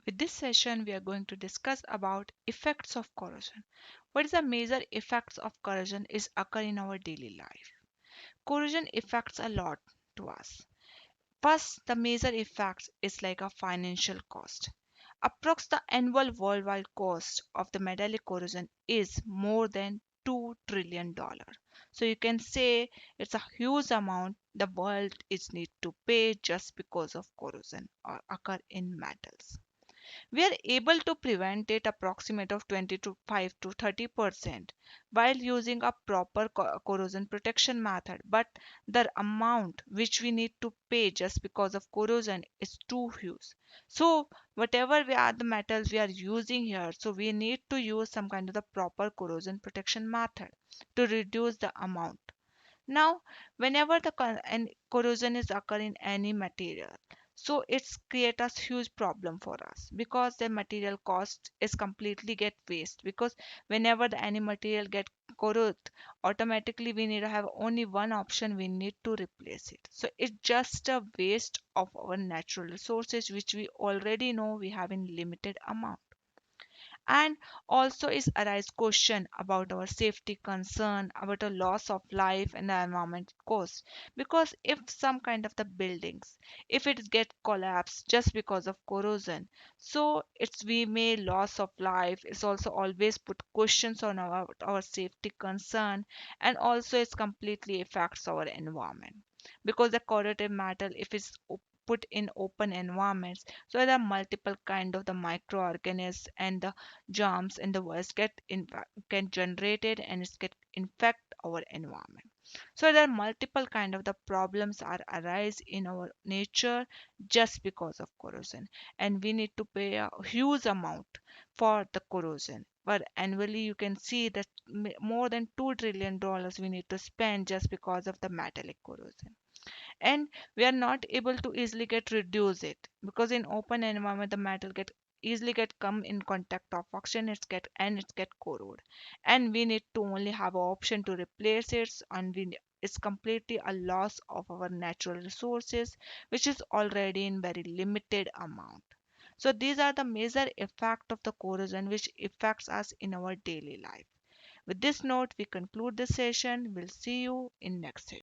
With this session, we are going to discuss about effects of corrosion. What is the major effects of corrosion is occur in our daily life? Corrosion affects a lot to us. First, the major effects is like a financial cost. Approx the annual worldwide cost of the metallic corrosion is more than $2 trillion. So you can say it's a huge amount the world is need to pay just because of corrosion or occur in metals. We are able to prevent it approximate of 25 to 30% while using a proper corrosion protection method, but the amount which we need to pay just because of corrosion is too huge. So whatever we are the metals we are using here, so we need to use some kind of the proper corrosion protection method to reduce the amount. Now, whenever the corrosion is occurring in any material, so it's create a huge problem for us because the material cost is completely get waste, because whenever the any material get corrode, automatically we need to have only one option, we need to replace it. So it's just a waste of our natural resources which we already know we have in limited amount. And also is arise question about our safety concern about a loss of life and the environment cost, because if some kind of the buildings, if it get collapsed just because of corrosion, so it's we may loss of life. It's also always put questions on our safety concern, and also it's completely affects our environment, because the corrosive metal if it's put in open environments, so there are multiple kind of the microorganisms and the germs in the waste get generated and it get infect our environment. So there are multiple kind of the problems are arise in our nature just because of corrosion, and we need to pay a huge amount for the corrosion. But annually you can see that more than $2 trillion we need to spend just because of the metallic corrosion, and we are not able to easily get reduce it, because in open environment the metal get easily get come in contact of oxygen, it's get corrode, and we need to only have an option to replace it, and it's completely a loss of our natural resources which is already in very limited amount. So these are the major effect of the corrosion which affects us in our daily life. With this note we conclude this session. We'll see you in next session.